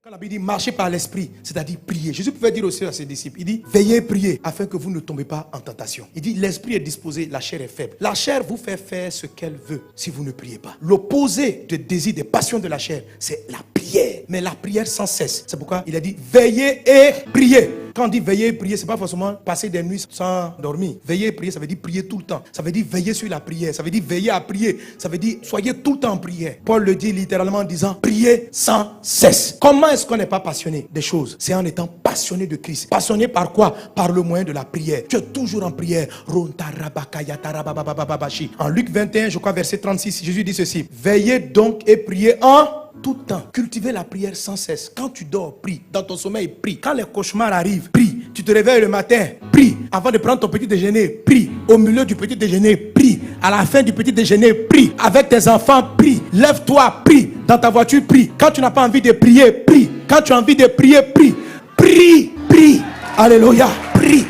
Quand la Bible dit marcher par l'esprit, c'est-à-dire prier. Jésus pouvait dire aussi à ses disciples, il dit veillez et priez afin que vous ne tombez pas en tentation. Il dit l'esprit est disposé, la chair est faible. La chair vous fait faire ce qu'elle veut si vous ne priez pas. L'opposé des désirs, des passions de la chair, c'est la prière. Mais la prière sans cesse. C'est pourquoi il a dit veillez et priez. Quand on dit veiller et prier, c'est pas forcément passer des nuits sans dormir. Veiller et prier, ça veut dire prier tout le temps. Ça veut dire veiller sur la prière. Ça veut dire veiller à prier. Ça veut dire soyez tout le temps en prière. Paul le dit littéralement en disant priez sans cesse. Comment est-ce qu'on n'est pas passionné des choses? C'est en étant passionné de Christ. Passionné par quoi? Par le moyen de la prière. Tu es toujours en prière. En Luc 21, je crois verset 36, Jésus dit ceci. Veillez donc et priez en tout temps. Cultivez la prière sans cesse. Quand tu dors, prie. Dans ton sommeil, prie. Quand les cauchemars arrivent, prie. Tu te réveilles le matin, prie. Avant de prendre ton petit déjeuner, prie. Au milieu du petit déjeuner, prie. À la fin du petit déjeuner, prie. Avec tes enfants, prie. Lève-toi, prie. Dans ta voiture, prie. Quand tu n'as pas envie de prier, prie. Quand tu as envie de prier, prie. Prie, prie. Alléluia, prie.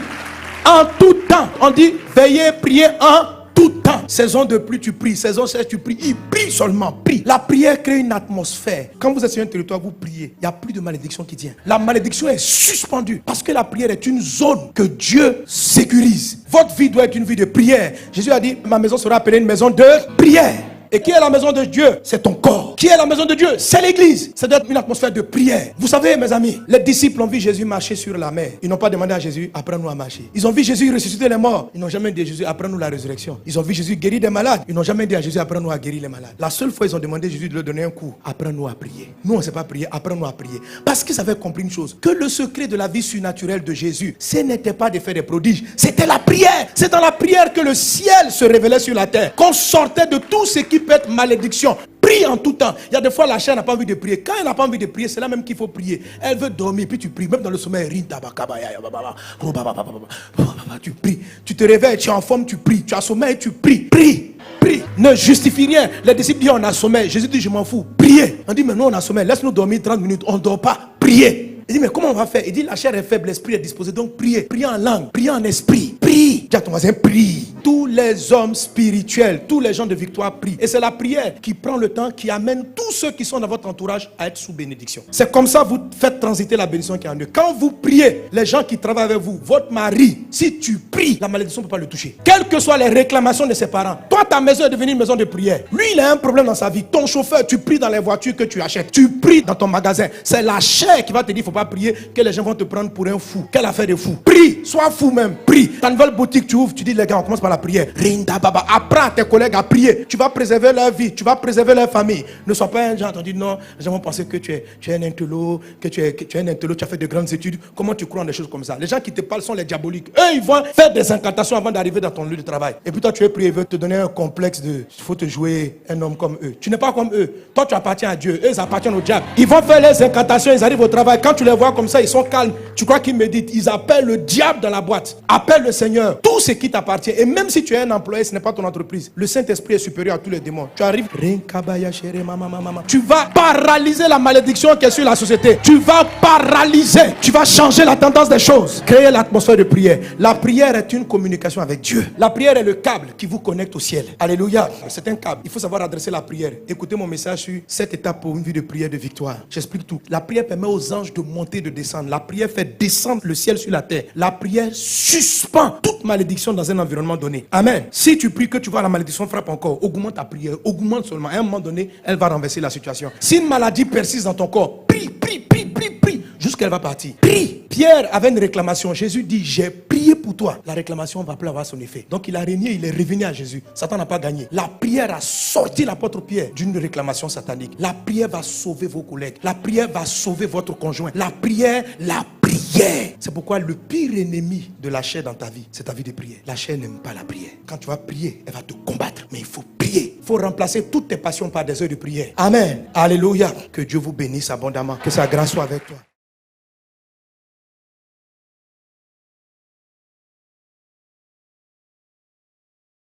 En tout temps. On dit veillez, priez en tout temps. Saison de pluie, tu pries. Saison sèche, tu pries. Il prie seulement. Prie. La prière crée une atmosphère. Quand vous êtes sur un territoire, vous priez. Il n'y a plus de malédiction qui tient. La malédiction est suspendue. Parce que la prière est une zone que Dieu sécurise. Votre vie doit être une vie de prière. Jésus a dit, ma maison sera appelée une maison de prière. Et qui est la maison de Dieu? C'est ton corps. Qui est la maison de Dieu? C'est l'église. Ça doit être une atmosphère de prière. Vous savez, mes amis, les disciples ont vu Jésus marcher sur la mer. Ils n'ont pas demandé à Jésus, apprends-nous à marcher. Ils ont vu Jésus ressusciter les morts. Ils n'ont jamais dit à Jésus, apprends-nous la résurrection. Ils ont vu Jésus guérir des malades. Ils n'ont jamais dit à Jésus, apprends-nous à guérir les malades. La seule fois, ils ont demandé à Jésus de leur donner un coup. Apprends-nous à prier. Nous, on ne sait pas prier. Apprends-nous à prier. Parce qu'ils avaient compris une chose. Que le secret de la vie surnaturelle de Jésus, ce n'était pas de faire des prodiges. C'était la prière. C'est dans la prière que le ciel se révélait sur la terre. Qu'on sortait de tout ce qui peut être malédiction. Prie en tout temps. Il y a des fois la chair n'a pas envie de prier. Quand elle n'a pas envie de prier, c'est là même qu'il faut prier. Elle veut dormir, puis tu pries. Même dans le sommeil, tu pries. Tu te réveilles, tu es en forme, tu pries. Tu as sommeil, tu pries. Prie. Prie. Ne justifie rien. Les disciples disent on a sommeil. Jésus dit je m'en fous. Priez. On dit mais nous on a sommeil. Laisse-nous dormir 30 minutes. On ne dort pas. Priez. Il dit mais comment on va faire? Il dit la chair est faible, l'esprit est disposé. Donc priez. Priez en langue. Priez en esprit. Prie. Dis à ton voisin prie. Tous les hommes spirituels, tous les gens de victoire prient. Et c'est la prière qui prend le temps, qui amène tous ceux qui sont dans votre entourage à être sous bénédiction. C'est comme ça que vous faites transiter la bénédiction qui est en eux. Quand vous priez, les gens qui travaillent avec vous, votre mari, si tu pries, la malédiction ne peut pas le toucher. Quelles que soient les réclamations de ses parents. Toi, ta maison est devenue une maison de prière. Lui, il a un problème dans sa vie. Ton chauffeur, tu pries dans les voitures que tu achètes. Tu pries dans ton magasin. C'est la chair qui va te dire, il ne faut pas prier, que les gens vont te prendre pour un fou. Quelle affaire de fou. Prie, sois fou même. Prie. Ta nouvelle boutique, tu ouvres, tu dis, les gars, on commence par la prière. Rinda baba, apprends à tes collègues à prier. Tu vas préserver leur vie, tu vas préserver leur famille. Ne sois pas un genre, on dit non, les gens vont penser que tu es un intello, que tu es un intello, tu as fait de grandes études. Comment tu crois en des choses comme ça? Les gens qui te parlent sont les diaboliques. Eux, ils vont faire des incantations avant d'arriver dans ton lieu de travail. Et puis toi, tu es prié, ils veulent te donner un complexe de, il faut te jouer un homme comme eux. Tu n'es pas comme eux. Toi, tu appartiens à Dieu. Eux, ils appartiennent au diable. Ils vont faire les incantations, ils arrivent au travail. Quand tu les vois comme ça, ils sont calmes. Tu crois qu'ils méditent. Ils appellent le diable dans la boîte. Appelle le Seigneur. Tout ce qui t'appartient. Et même si tu es un employé, ce n'est pas ton entreprise. Le Saint-Esprit est supérieur à tous les démons. Tu arrives, tu vas paralyser la malédiction qui est sur la société. Tu vas paralyser. Tu vas changer la tendance des choses. Créer l'atmosphère de prière. La prière est une communication avec Dieu. La prière est le câble qui vous connecte au ciel. Alléluia. C'est un câble. Il faut savoir adresser la prière. Écoutez mon message sur 7 étapes pour une vie de prière de victoire. J'explique tout. La prière permet aux anges de monter, de descendre. La prière fait descendre le ciel sur la terre. La prière suspend toute malédiction dans un environnement donné. Amen. Si tu pries que tu vois la malédiction frappe encore, augmente ta prière, augmente seulement. À un moment donné, elle va renverser la situation. Si une maladie persiste dans ton corps, prie, prie, prie, prie, prie, jusqu'à elle va partir. Prie. Pierre avait une réclamation. Jésus dit, j'ai prié pour toi. La réclamation va plus avoir son effet. Donc il a régné, il est revenu à Jésus. Satan n'a pas gagné. La prière a sorti l'apôtre Pierre d'une réclamation satanique. La prière va sauver vos collègues. La prière va sauver votre conjoint. La prière. C'est pourquoi le pire ennemi de la chair dans ta vie, c'est ta vie de prière. La chair n'aime pas la prière. Quand tu vas prier, elle va te combattre. Mais il faut prier. Il faut remplacer toutes tes passions par des heures de prière. Amen. Alléluia. Que Dieu vous bénisse abondamment. Que sa grâce soit avec toi.